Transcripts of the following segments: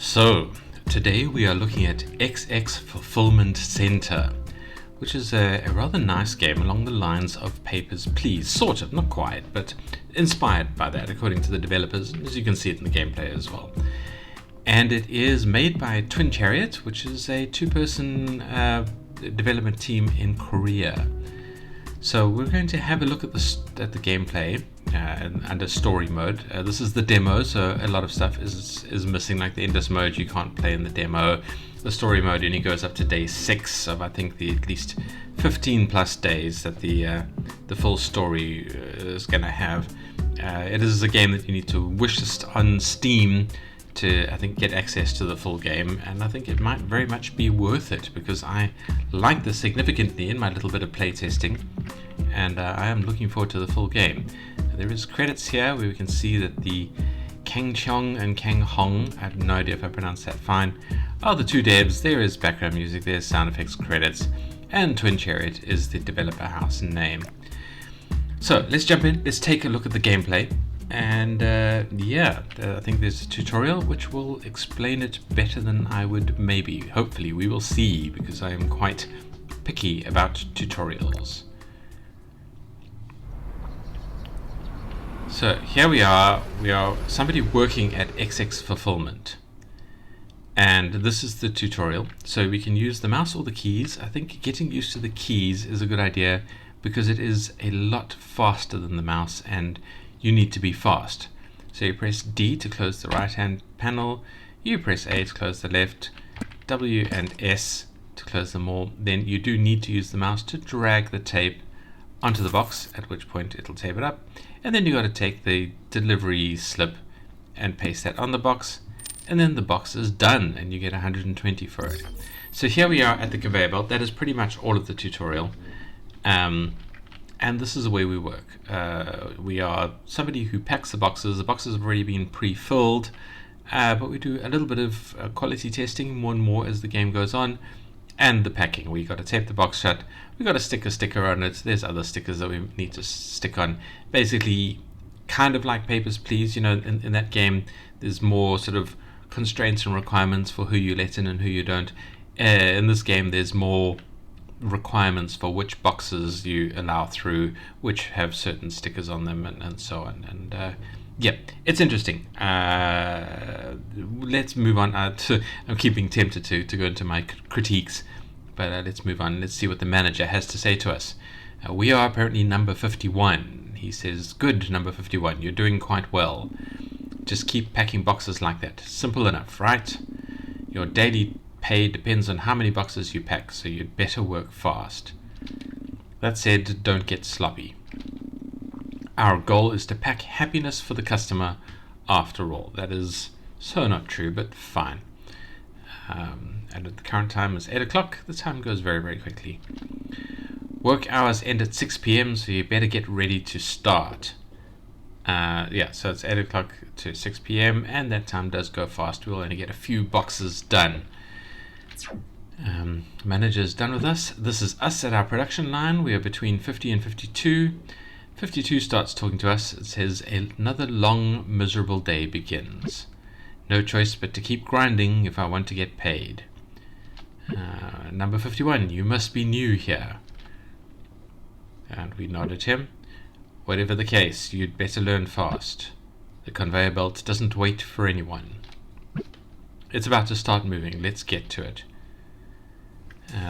So, today we are looking at XX Fulfillment Center, which is a rather nice game along the lines of Papers, Please. Sort of, not quite, but inspired by that, according to the developers, as you can see it in the gameplay as well. And it is made by Twin Chariot, which is a two-person development team in Korea. So we're going to have a look at the gameplay under story mode. This is the demo, so a lot of stuff is missing, like the Indus mode you can't play in the demo. The story mode only goes up to day 6 of I think the at least 15 plus days that the full story is going to have. It is a game that you need to wishlist on Steam to, I think, get access to the full game, and I think it might very much be worth it because I like this significantly in my little bit of playtesting, and I am looking forward to the full game. There is credits here where we can see that the Kang Cheong and Kang Hong, I have no idea if I pronounced that fine, are the two devs. There is background music, there's sound effects credits, and Twin Chariot is the developer house name. So let's jump in, let's take a look at the gameplay. And I think there's a tutorial which will explain it better than I would maybe. Hopefully we will see, because I am quite picky about tutorials. So here we are somebody working at XX Fulfillment, and this is the tutorial. So we can use the mouse or the keys. I think getting used to the keys is a good idea because it is a lot faster than the mouse and you need to be fast. So you press D to close the right hand panel, you press A to close the left, W and S to close them all. Then you do need to use the mouse to drag the tape onto the box, at which point it'll tape it up, and then you got to take the delivery slip and paste that on the box, and then the box is done and you get 120 for it. So here we are at the conveyor belt. That is pretty much all of the tutorial. And this is the way we work. We are somebody who packs the boxes. The boxes have already been pre-filled, but we do a little bit of quality testing, more and more as the game goes on, and the packing. We got to tape the box shut. We got to stick a sticker on it. There's other stickers that we need to stick on. Basically, kind of like Papers, Please. You know, in that game, there's more sort of constraints and requirements for who you let in and who you don't. In this game, there's more requirements for which boxes you allow through, which have certain stickers on them, and so on. And yeah, it's interesting. Let's move on. I'm keeping tempted to go into my critiques, but let's move on. Let's see what the manager has to say to us. We are apparently number 51. He says, "Good, number 51. You're doing quite well. Just keep packing boxes like that. Simple enough, right? Your daily pay depends on how many boxes you pack, so you'd better work fast. That said, don't get sloppy. Our goal is to pack happiness for the customer after all." That is so not true, but fine. And at the current time is 8 o'clock. The time goes very, very quickly. Work hours end at 6 p.m, so you better get ready to start. So it's 8 o'clock to 6 p.m, and that time does go fast. We'll only get a few boxes done. Manager's done with us. This is us at our production line. We are between 50 and 52. 52 starts talking to us. It says, "Another long, miserable day begins. No choice but to keep grinding if I want to get paid." Number 51, "You must be new here." And we nod at him. "Whatever the case, you'd better learn fast. The conveyor belt doesn't wait for anyone. It's about to start moving. Let's get to it."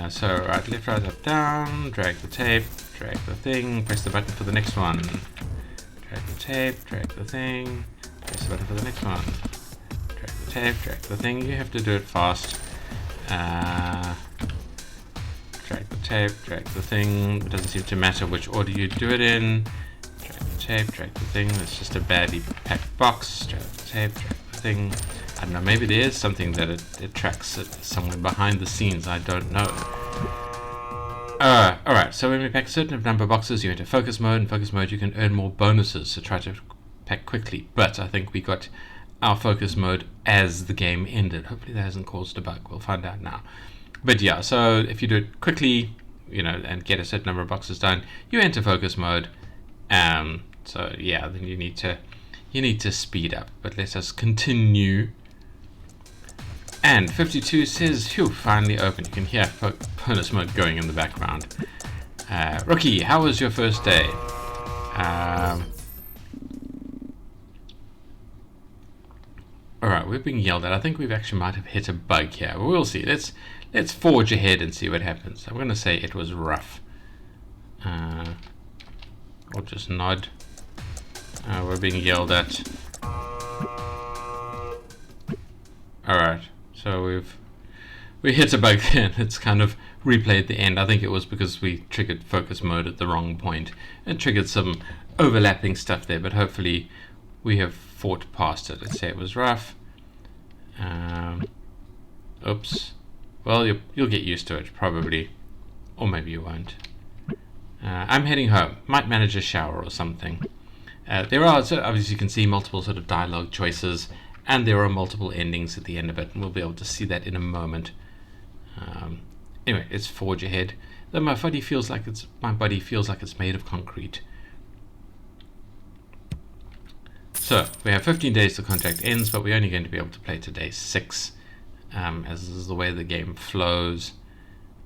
So right, left, right, up, down, drag the tape, drag the thing, press the button for the next one. Drag the tape, drag the thing, press the button for the next one. Drag the tape, drag the thing. You have to do it fast. Drag the tape, drag the thing. It doesn't seem to matter which order you do it in. Drag the tape, drag the thing. It's just a badly packed box. Drag the tape, drag the thing. I don't know, maybe there is something that it tracks it somewhere behind the scenes, I don't know. Alright, so when we pack a certain number of boxes, you enter focus mode. In focus mode, you can earn more bonuses, so try to pack quickly. But I think we got our focus mode as the game ended. Hopefully that hasn't caused a bug, we'll find out now. But yeah, so if you do it quickly, and get a certain number of boxes done, you enter focus mode. So yeah, then you need to speed up. But let us continue And 52 says, phew, finally open. You can hear furnace mode going in the background. Rookie, how was your first day? Alright, we're being yelled at. I think we've actually might have hit a bug here. But we'll see. Let's forge ahead and see what happens. I'm going to say it was rough. Or just nod. We're being yelled at. Alright, so we hit a bug and it's kind of replayed the end. I think it was because we triggered focus mode at the wrong point and triggered some overlapping stuff there, but hopefully we have fought past it. Let's say it was rough. Oops. Well, you'll get used to it probably, or maybe you won't. I'm heading home. Might manage a shower or something. There are, so obviously you can see multiple sort of dialogue choices, and there are multiple endings at the end of it, and we'll be able to see that in a moment. Anyway, let's forge ahead. Though my body feels like it's made of concrete. So we have 15 days till contract ends, but we're only going to be able to play to day 6, as this is the way the game flows.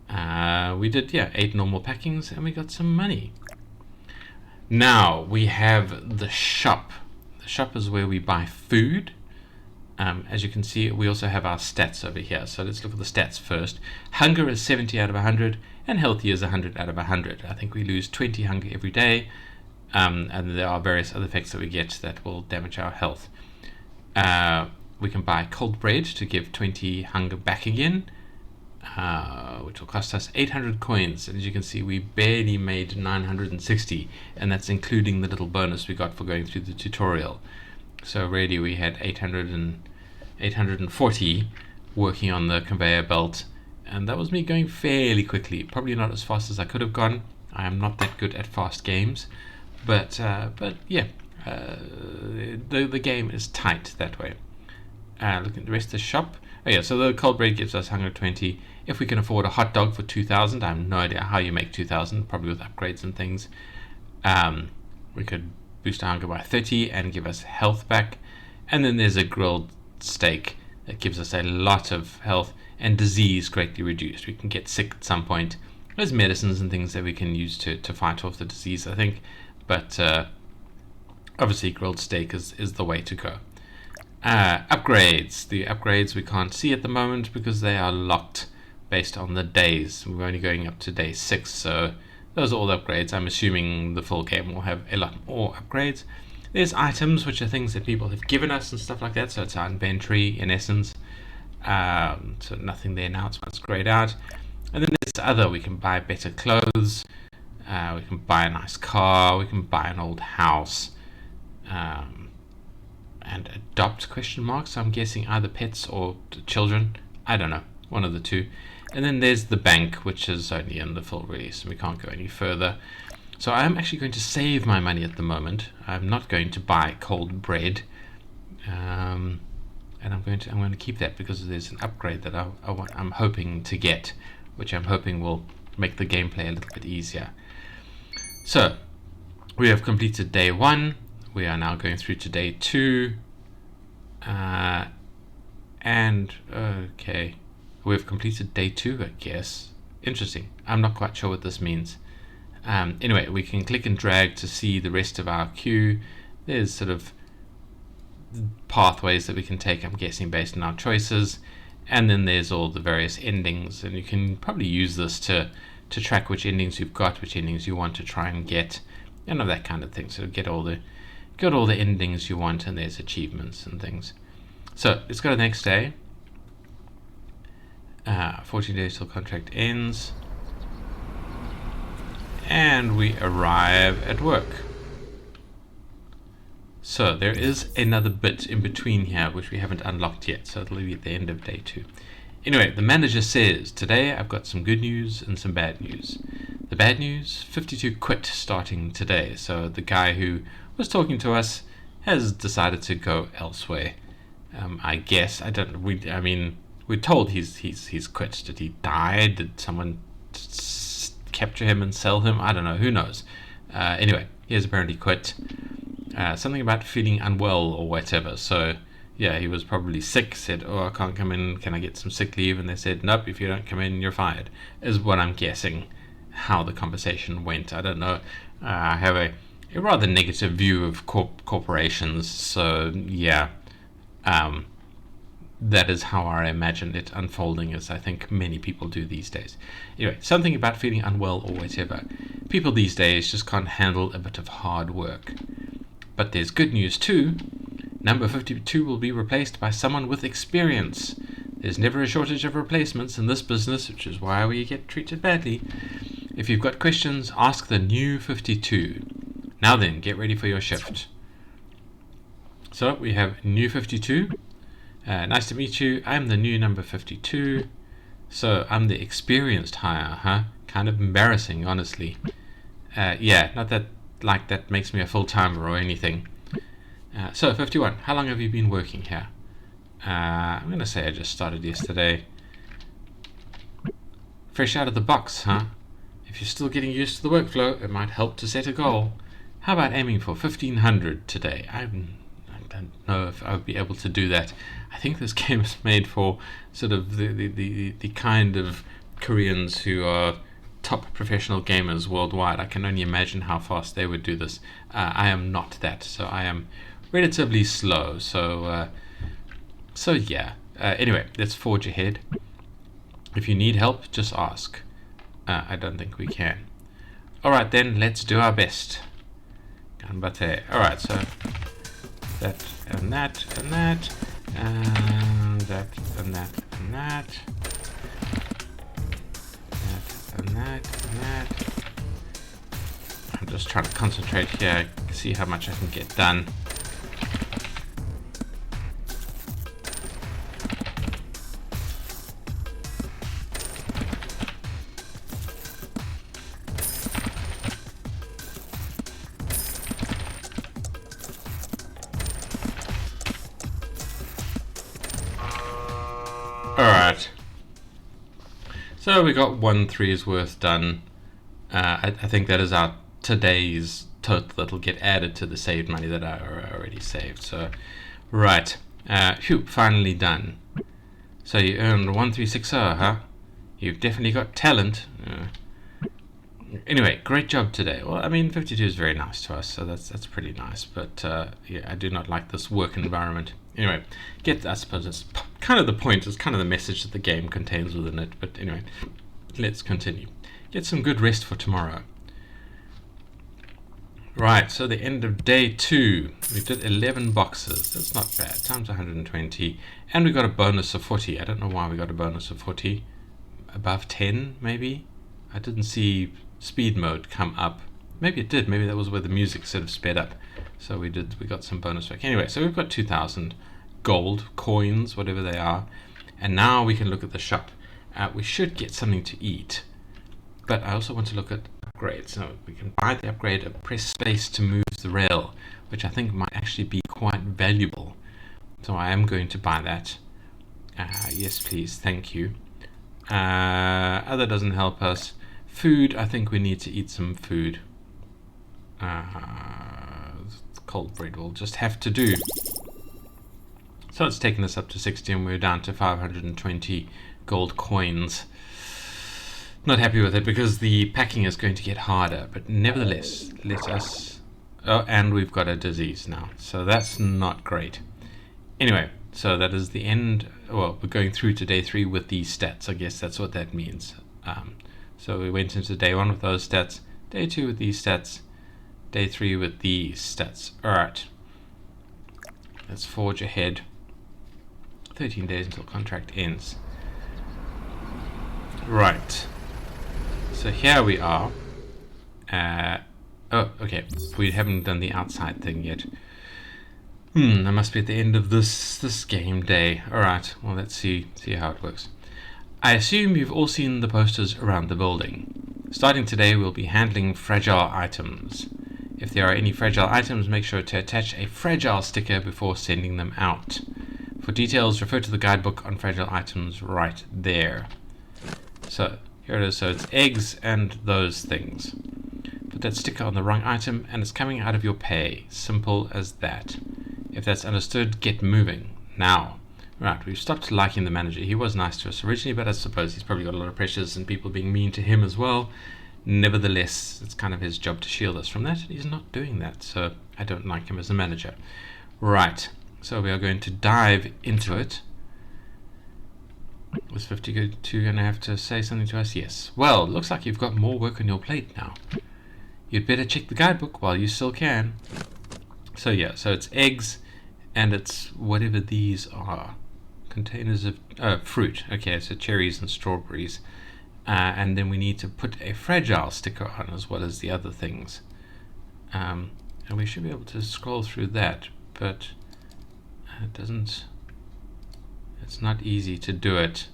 We did 8 normal packings, and we got some money. Now we have the shop. The shop is where we buy food. As you can see, we also have our stats over here. So let's look at the stats first. Hunger is 70 out of 100, and healthy is 100 out of 100. I think we lose 20 hunger every day, and there are various other effects that we get that will damage our health. We can buy cold bread to give 20 hunger back again, which will cost us 800 coins. And as you can see, we barely made 960, and that's including the little bonus we got for going through the tutorial. So really we had 840 working on the conveyor belt, and that was me going fairly quickly. Probably not as fast as I could have gone. I am not that good at fast games, but yeah, the game is tight that way. Look at the rest of the shop. Oh yeah, so the cold bread gives us hunger 20. If we can afford a hot dog for 2,000, I have no idea how you make 2,000, probably with upgrades and things. We could boost our hunger by 30 and give us health back. And then there's a grilled steak that gives us a lot of health and disease greatly reduced. We can get sick at some point. There's medicines and things that we can use to fight off the disease, I think. But obviously grilled steak is the way to go. Upgrades. The upgrades we can't see at the moment because they are locked based on the days. We're only going up to day 6, so those are all the upgrades. I'm assuming the full game will have a lot more upgrades. There's items, which are things that people have given us and stuff like that, so it's our inventory in essence. So nothing there now, it's grayed out. And then there's other, we can buy better clothes, we can buy a nice car, we can buy an old house, and adopt ? So I'm guessing either pets or children, I don't know, one of the two. And then there's the bank, which is only in the full release, and we can't go any further. So I'm actually going to save my money at the moment. I'm not going to buy cold bread, and I'm going to keep that because there's an upgrade that I'm hoping to get, which I'm hoping will make the gameplay a little bit easier. So we have completed day 1. We are now going through to day 2, and okay, we've completed day 2, I guess. Interesting. I'm not quite sure what this means. Anyway, we can click and drag to see the rest of our queue. There's sort of pathways that we can take, I'm guessing, based on our choices. And then there's all the various endings, and you can probably use this to track which endings you've got, which endings you want to try and get, and all that kind of thing. So get all the endings you want, and there's achievements and things. So let's go to the next day. 14 days till contract ends. And we arrive at work. So there is another bit in between here which we haven't unlocked yet, so it'll be at the end of day 2. Anyway, the manager says, today I've got some good news and some bad news. The bad news, 52 quit starting today, so the guy who was talking to us has decided to go elsewhere. I guess, we're told he's quit. Did he die? Did someone capture him and sell him? I don't know, who knows. Anyway, he has apparently quit. Something about feeling unwell or whatever, so yeah, he was probably sick, said, oh, I can't come in, can I get some sick leave? And they said, nope, if you don't come in, you're fired, is what I'm guessing how the conversation went. I don't know. I have a rather negative view of corporations, so yeah, that is how I imagine it unfolding, as I think many people do these days. Anyway, something about feeling unwell or whatever. People these days just can't handle a bit of hard work. But there's good news too. Number 52 will be replaced by someone with experience. There's never a shortage of replacements in this business, which is why we get treated badly. If you've got questions, ask the new 52. Now then, get ready for your shift. So we have new 52. Nice to meet you. I'm the new number 52. So I'm the experienced hire, huh? Kind of embarrassing, honestly. Yeah, not that like that makes me a full-timer or anything. So 51, how long have you been working here? I'm going to say I just started yesterday. Fresh out of the box, huh? If you're still getting used to the workflow, it might help to set a goal. How about aiming for 1500 today? I don't know if I would be able to do that. I think this game is made for sort of the kind of Koreans who are top professional gamers worldwide. I can only imagine how fast they would do this. I am not that, so I am relatively slow. So yeah. Anyway, let's forge ahead. If you need help, just ask. I don't think we can. Alright then, let's do our best. Ganbate. Alright, so that and that and that and that and that and that. That and that and that. I'm just trying to concentrate here, see how much I can get done. Alright, so we got 1/3's worth done. I think that is our today's total that'll get added to the saved money that I already saved. So, right, phew, finally done. So you earned 1360, huh? You've definitely got talent. Anyway, great job today. Well, I mean, 52 is very nice to us, so that's pretty nice. But yeah, I do not like this work environment. Anyway, I suppose it's kind of the point, it's kind of the message that the game contains within it. But anyway, let's continue. Get some good rest for tomorrow. Right, so the end of day 2. We did 11 boxes. That's not bad. Times 120. And we got a bonus of 40. I don't know why we got a bonus of 40. Above 10, maybe? I didn't see speed mode come up. Maybe it did. Maybe that was where the music sort of sped up. So we got some bonus back. Anyway, so we've got 2,000 gold coins, whatever they are. And now we can look at the shop. We should get something to eat. But I also want to look at upgrades. So we can buy the upgrade and press space to move the rail, which I think might actually be quite valuable. So I am going to buy that. Yes, please. Thank you. Other doesn't help us. Food, I think we need to eat some food. Cold bread will just have to do. So it's taken us up to 60 and we're down to 520 gold coins. Not happy with it because the packing is going to get harder, but nevertheless, let us... Oh, and we've got a disease now, so that's not great. Anyway, so that is the end. Well, we're going through to day 3 with these stats. I guess that's what that means. So we went into day 1 with those stats, day 2 with these stats, day 3 with these stats. Alright, let's forge ahead. 13 days until contract ends. Right, so here we are. Oh, okay, we haven't done the outside thing yet. That must be at the end of this game day. Alright, well, let's see how it works. I assume you've all seen the posters around the building. Starting today, we'll be handling fragile items. If there are any fragile items, make sure to attach a fragile sticker before sending them out. For details, refer to the guidebook on fragile items right there. So, here it is. So it's eggs and those things. Put that sticker on the wrong item and it's coming out of your pay. Simple as that. If that's understood, get moving. now. Right, we've stopped liking the manager. He was nice to us originally, but I suppose he's probably got a lot of pressures and people being mean to him as well. Nevertheless, it's kind of his job to shield us from that. He's not doing that, so I don't like him as a manager. Right, so we are going to dive into it. Was 52 going to have to say something to us? Yes. Well, looks like you've got more work on your plate now. You'd better check the guidebook while you still can. So yeah, so it's eggs, and it's whatever these are. Containers of fruit. Okay, so cherries and strawberries. And then we need to put a fragile sticker on as well as the other things. And we should be able to scroll through that, but it doesn't... It's not easy to do it.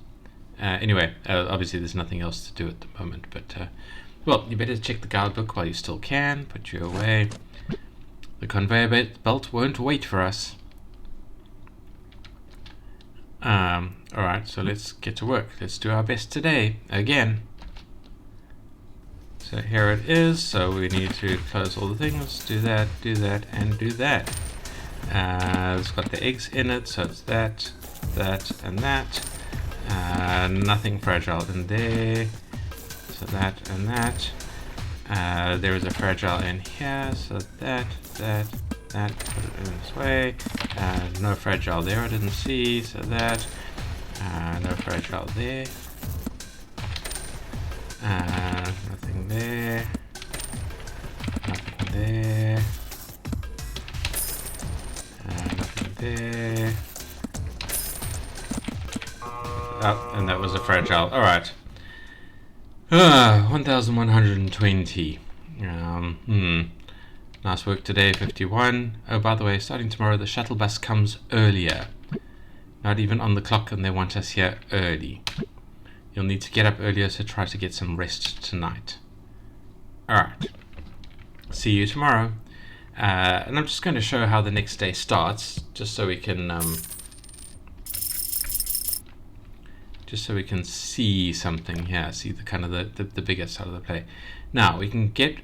Anyway, obviously there's nothing else to do at the moment, but... well, you better check the guidebook while you still can. Put you away. The conveyor belt won't wait for us. Alright, so let's get to work. Let's do our best today, again. So here it is. So we need to close all the things. Do that, and do that. It's got the eggs in it, so it's that, and that. Nothing fragile in there. So that and that. There is a fragile in here, so that, put it in this way. No fragile there, I didn't see, so that. No fragile there. Nothing there. Nothing there. Nothing there. Oh, and that was a fragile. Alright. 1120. Nice work today, 51. Oh, by the way, starting tomorrow, the shuttle bus comes earlier. Not even on the clock, and they want us here early. You'll need to get up earlier, so try to get some rest tonight. Alright. See you tomorrow. And I'm just going to show how the next day starts, just so we can see something here, see the kind of the bigger side of the play. Now we can get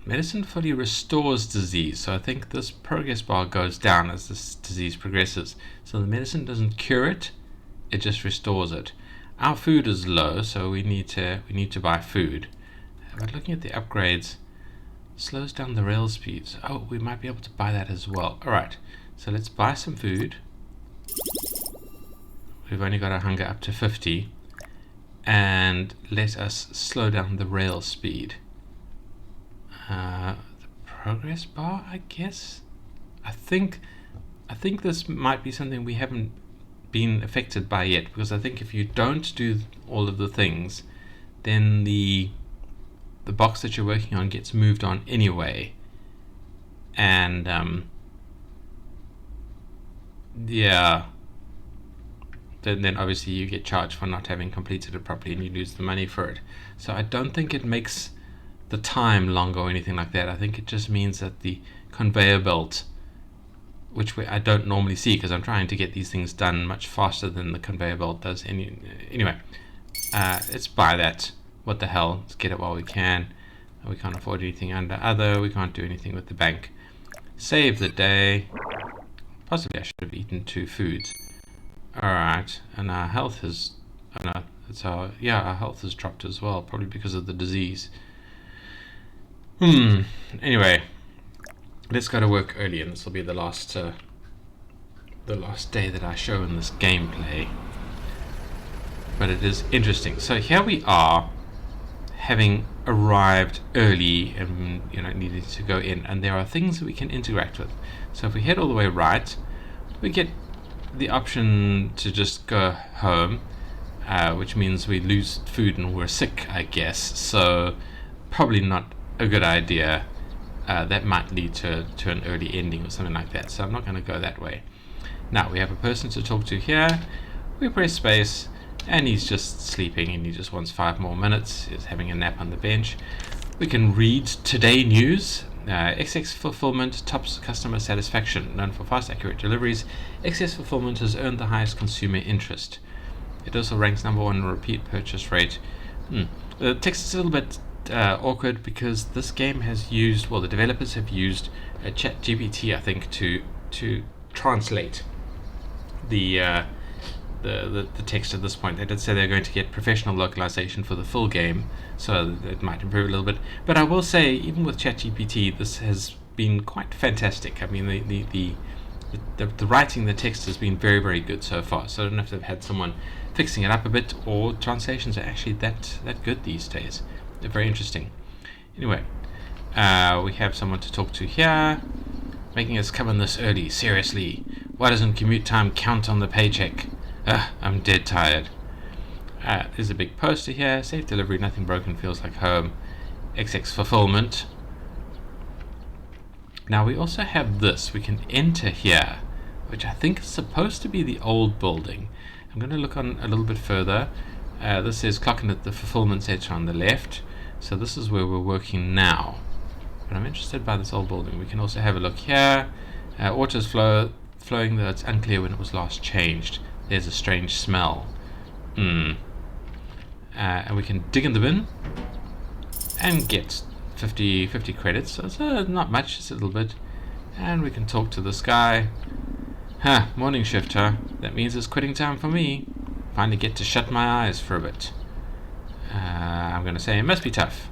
medicine fully restores disease, so I think this progress bar goes down as this disease progresses. So the medicine doesn't cure it, it just restores it. Our food is low, so we need to buy food. But looking at the upgrades, slows down the rail speeds. Oh, we might be able to buy that as well. Alright, so let's buy some food. We've only got our hunger up to 50, and let us slow down the rail speed. The progress bar, I guess. I think this might be something we haven't been affected by yet, because I think if you don't do all of the things, then the box that you're working on gets moved on anyway, and yeah. Then obviously you get charged for not having completed it properly, and you lose the money for it. So I don't think it makes the time longer or anything like that. I think it just means that the conveyor belt, which I don't normally see because I'm trying to get these things done much faster than the conveyor belt does. Anyway, let's buy that. What the hell? Let's get it while we can. We can't afford anything under other. We can't do anything with the bank. Save the day. Possibly I should have eaten 2 foods. Alright, and our health is... our health has dropped as well, probably because of the disease. Anyway, let's go to work early, and this will be the last day that I show in this gameplay. But it is interesting. So here we are, having arrived early and needing to go in, and there are things that we can interact with. So if we head all the way right, we get the option to just go home, which means we lose food and we're sick, I guess. So probably not a good idea. That might lead to an early ending or something like that. So I'm not going to go that way. Now we have a person to talk to here. We press space, and he's just sleeping, and he just wants 5 more minutes. He's having a nap on the bench. We can read Today News. XX Fulfillment tops customer satisfaction. Known for fast, accurate deliveries, XX Fulfillment has earned the highest consumer interest. It also ranks number 1 in repeat purchase rate. The text is a little bit awkward because this game has used, well, the developers have used ChatGPT, I think, to translate the text at this point. They did say they're going to get professional localization for the full game, so it might improve a little bit. But I will say, even with ChatGPT, this has been quite fantastic. I mean, the writing, the text has been very, very good so far. So I don't know if they've had someone fixing it up a bit, or translations are actually that good these days. They're very interesting. Anyway, we have someone to talk to here, making us come in this early. Seriously, why doesn't commute time count on the paycheck? I'm dead tired. There's a big poster here. Safe delivery, nothing broken, feels like home. XX fulfillment. Now we also have this. We can enter here, which I think is supposed to be the old building. I'm going to look on a little bit further. This says clocking at the fulfillment center on the left. So this is where we're working now. But I'm interested by this old building. We can also have a look here. Water's flowing, though it's unclear when it was last changed. There's a strange smell. And we can dig in the bin and get 50 credits. So it's not much, just a little bit. And we can talk to this guy. Morning shift, huh? That means it's quitting time for me. Finally get to shut my eyes for a bit. I'm going to say it must be tough.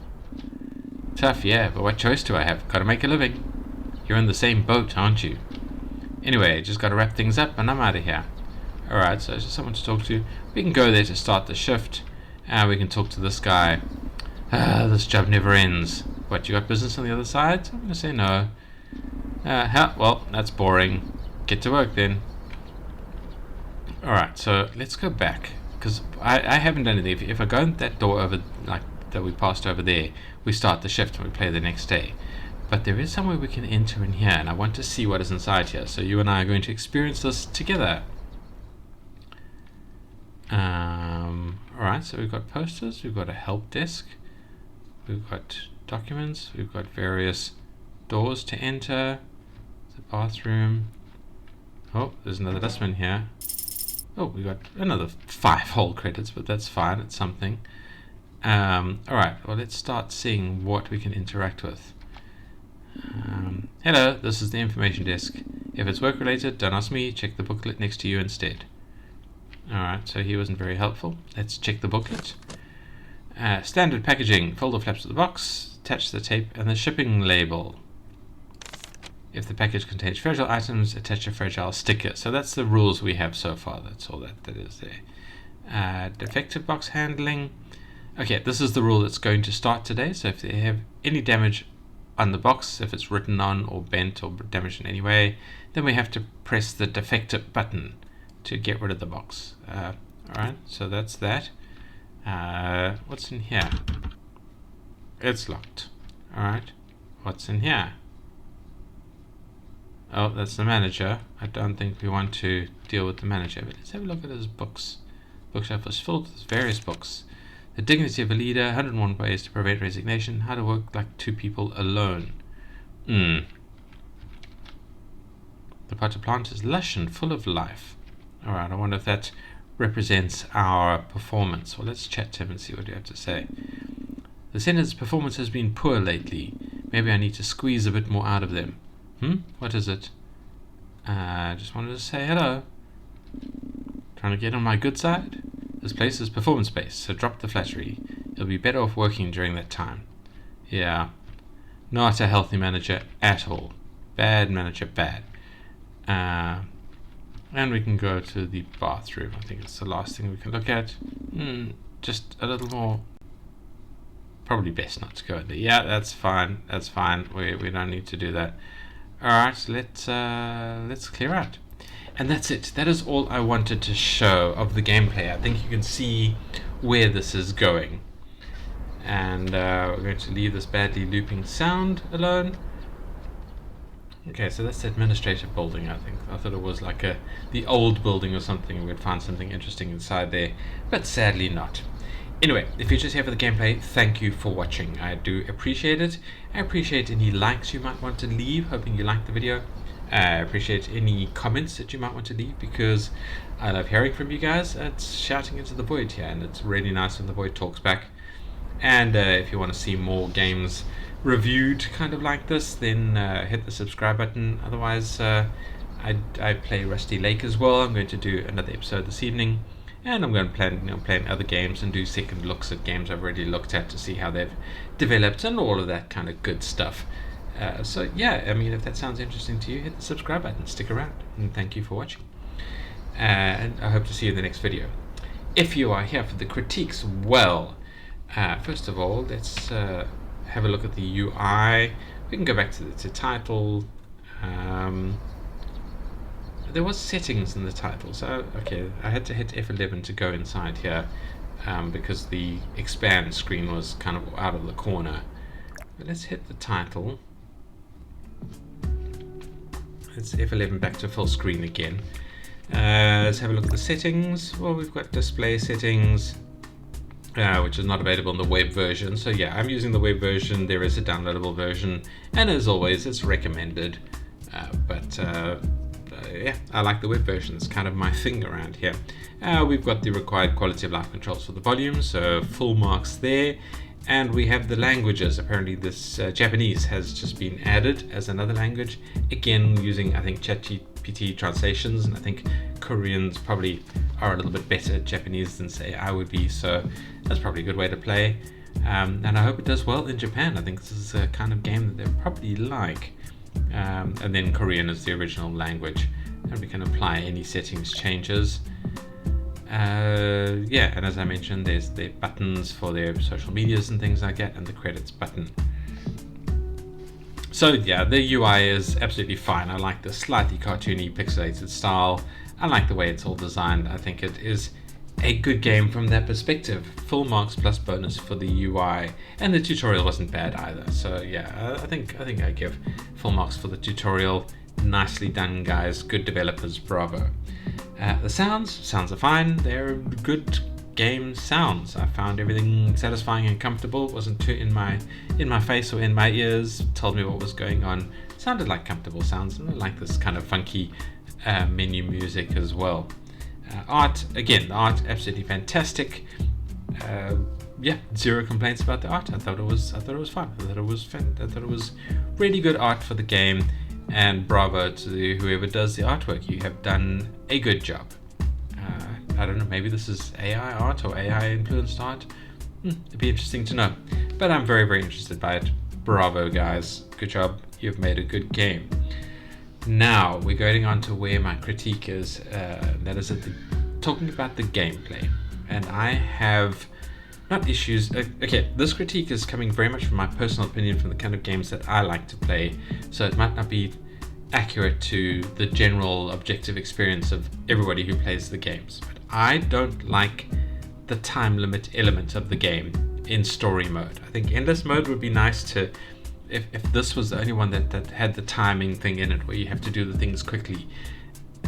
Tough, yeah, but what choice do I have? Gotta make a living. You're in the same boat, aren't you? Anyway, just gotta wrap things up and I'm out of here. Alright, so there's just someone to talk to. We can go there to start the shift. And we can talk to this guy. This job never ends. What, you got business on the other side? I'm going to say no. Well, that's boring. Get to work then. Alright, so let's go back. Because I haven't done anything. If I go in that door over, like that we passed over there, we start the shift and we play the next day. But there is somewhere we can enter in here, and I want to see what is inside here. So you and I are going to experience this together. Alright, so we've got posters, we've got a help desk, we've got documents, we've got various doors to enter, the bathroom. Oh, there's another dustbin here. Oh, we got another 5 whole credits, but that's fine, it's something. Alright, well let's start seeing what we can interact with. Hello, this is the information desk. If it's work related, don't ask me, check the booklet next to you instead. Alright, so he wasn't very helpful. Let's check the booklet. Standard packaging. Fold the flaps of the box, attach the tape and the shipping label. If the package contains fragile items, attach a fragile sticker. So that's the rules we have so far. That's all that is there. Defective box handling. Okay, this is the rule that's going to start today. So if they have any damage on the box, if it's written on or bent or damaged in any way, then we have to press the defective button to get rid of the box. Alright, so that's that. What's in here? It's locked. Alright, what's in here? Oh, that's the manager. I don't think we want to deal with the manager, but let's have a look at his books. Bookshelf is filled with various books. The Dignity of a Leader, 101 Ways to Prevent Resignation, How to Work Like 2 People Alone. The potted plant is lush and full of life. Alright, I wonder if that represents our performance. Well, let's chat to him and see what you have to say. The Senator's performance has been poor lately. Maybe I need to squeeze a bit more out of them. What is it? Just wanted to say hello. Trying to get on my good side? This place is performance-based, so drop the flattery. You'll be better off working during that time. Yeah. Not a healthy manager at all. Bad manager, bad. And we can go to the bathroom. I think it's the last thing we can look at. Just a little more. Probably best not to go there. Yeah, that's fine. That's fine. We don't need to do that. Alright, let's clear out. And that's it. That is all I wanted to show of the gameplay. I think you can see where this is going. And we're going to leave this badly looping sound alone. Okay, so that's the administrative building, I think. I thought it was like the old building or something. We'd find something interesting inside there, but sadly not. Anyway, if you're just here for the gameplay, thank you for watching. I do appreciate it. I appreciate any likes you might want to leave, hoping you liked the video. I appreciate any comments that you might want to leave, because I love hearing from you guys. It's shouting into the void here, and it's really nice when the void talks back. And if you want to see more games reviewed kind of like this, then hit the subscribe button. Otherwise, I play Rusty Lake as well. I'm going to do another episode this evening, and I'm going to plan playing other games and do second looks at games I've already looked at to see how they've developed and all of that kind of good stuff. So yeah, I mean, if that sounds interesting to you, hit the subscribe button, stick around, and thank you for watching. And I hope to see you in the next video. If you are here for the critiques, well, first of all, let's have a look at the UI. We can go back to the title. There was settings in the title, so okay, I had to hit F11 to go inside here because the expand screen was kind of out of the corner. But let's hit the title. Let's F11 back to full screen again. Let's have a look at the settings. Well, we've got display settings, which is not available in the web version. So yeah, I'm using the web version. There is a downloadable version, and as always, it's recommended. Yeah, I like the web version. It's kind of my thing around here. We've got the required quality of life controls for the volume, so full marks there. And we have the languages. Apparently this Japanese has just been added as another language. Again, using, I think, ChatGPT translations, and I think Koreans probably are a little bit better at Japanese than, say, I would be, so that's probably a good way to play. And I hope it does well in Japan. I think this is a kind of game that they'll probably like. And then Korean is the original language, and we can apply any settings changes. Yeah, and as I mentioned, there's the buttons for their social medias and things like that, and the credits button. So yeah, the UI is absolutely fine. I like the slightly cartoony pixelated style. I like the way it's all designed. I think it is a good game from that perspective. Full marks plus bonus for the UI, and the tutorial wasn't bad either. So yeah, I think I give full marks for the tutorial. Nicely done, guys. Good developers. Bravo. The sounds are fine. They're good game sounds. I found everything satisfying and comfortable. It wasn't too in my face or in my ears. Told me what was going on. Sounded like comfortable sounds, and I like this kind of funky menu music as well. Art, again, the art absolutely fantastic. Yeah, zero complaints about the art. I thought it was fun. I thought it was really good art for the game. And bravo to whoever does the artwork. You have done a good job. I don't know, maybe this is AI art or AI influenced art. It'd be interesting to know. But I'm very, very interested by it. Bravo, guys. Good job. You've made a good game. Now, we're going on to where my critique is. That is talking about the gameplay. And I have not issues. Okay, this critique is coming very much from my personal opinion, from the kind of games that I like to play, so it might not be accurate to the general objective experience of everybody who plays the games. But I don't like the time limit element of the game in story mode. I think endless mode would be nice to, if this was the only one that had the timing thing in it, where you have to do the things quickly.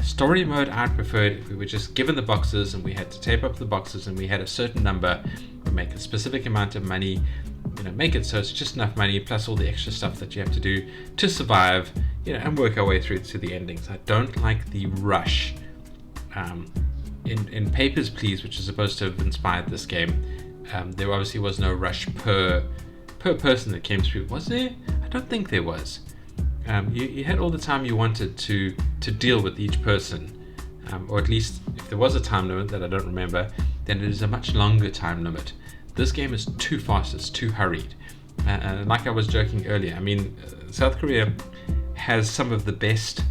Story mode I'd prefer if we were just given the boxes and we had to tape up the boxes and we had a certain number, we make a specific amount of money, make it so it's just enough money plus all the extra stuff that you have to do to survive, and work our way through to the endings. I don't like the rush. In Papers, Please, which is supposed to have inspired this game, there obviously was no rush per person that came through. Was there? I don't think there was. You had all the time you wanted to deal with each person, or at least if there was a time limit that I don't remember, then it is a much longer time limit. This game is too fast, it's too hurried. Like I was joking earlier, I mean, South Korea has some of the best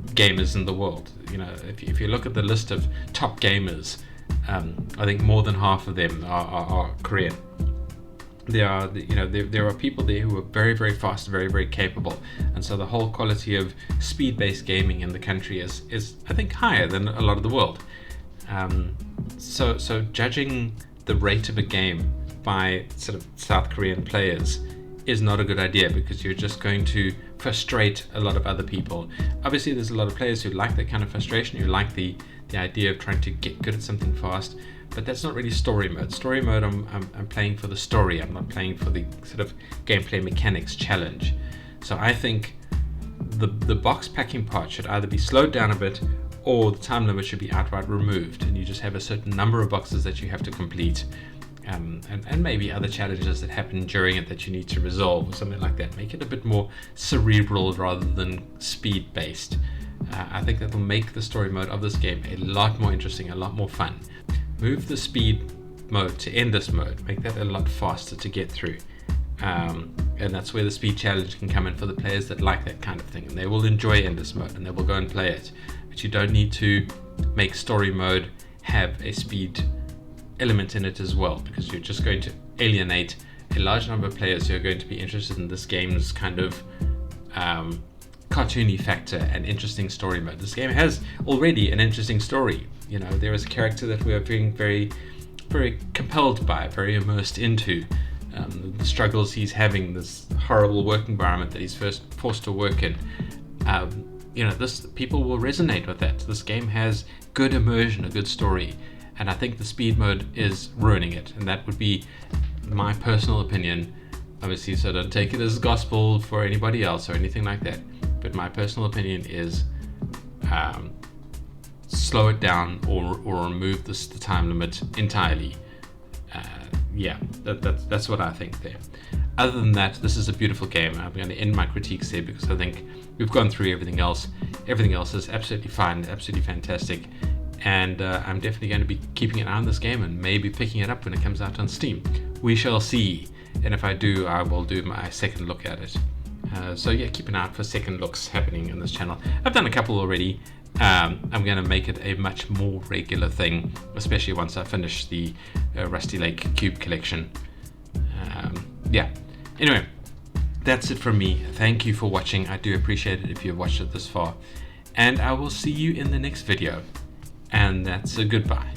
gamers in the world. If you look at the list of top gamers, I think more than half of them are Korean. There are people there who are very, very fast, very, very capable, and so the whole quality of speed-based gaming in the country is I think higher than a lot of the world. So judging the rate of a game by sort of South Korean players is not a good idea, because you're just going to frustrate a lot of other people. Obviously, there's a lot of players who like that kind of frustration, who like the idea of trying to get good at something fast. But that's not really story mode. Story mode, I'm playing for the story. I'm not playing for the sort of gameplay mechanics challenge. So I think the box packing part should either be slowed down a bit, or the time limit should be outright removed, and you just have a certain number of boxes that you have to complete, and maybe other challenges that happen during it that you need to resolve, or something like that. Make it a bit more cerebral rather than speed based. I think that will make the story mode of this game a lot more interesting, a lot more fun. Move the speed mode to endless mode, make that a lot faster to get through. And that's where the speed challenge can come in for the players that like that kind of thing, and they will enjoy endless mode and they will go and play it. But you don't need to make story mode have a speed element in it as well, because you're just going to alienate a large number of players who are going to be interested in this game's kind of cartoony factor and interesting story mode. This game has already an interesting story. You know, there is a character that we are being very, very compelled by, very immersed into. The struggles he's having, this horrible work environment that he's first forced to work in. You know, this people will resonate with that. This game has good immersion, a good story, and I think the speed mode is ruining it. And that would be my personal opinion. Obviously, so don't take it as gospel for anybody else or anything like that. But my personal opinion is slow it down or remove the time limit entirely. Yeah, that's what I think there. Other than that, this is a beautiful game. I'm going to end my critiques there because I think we've gone through everything else. Everything else is absolutely fine, absolutely fantastic. And I'm definitely going to be keeping an eye on this game and maybe picking it up when it comes out on Steam. We shall see. And if I do, I will do my second look at it. So yeah, keep an eye out for second looks happening on this channel. I've done a couple already. I'm going to make it a much more regular thing, especially once I finish the Rusty Lake Cube collection. Yeah, anyway, that's it from me. Thank you for watching. I do appreciate it if you've watched it this far. And I will see you in the next video. And that's a goodbye.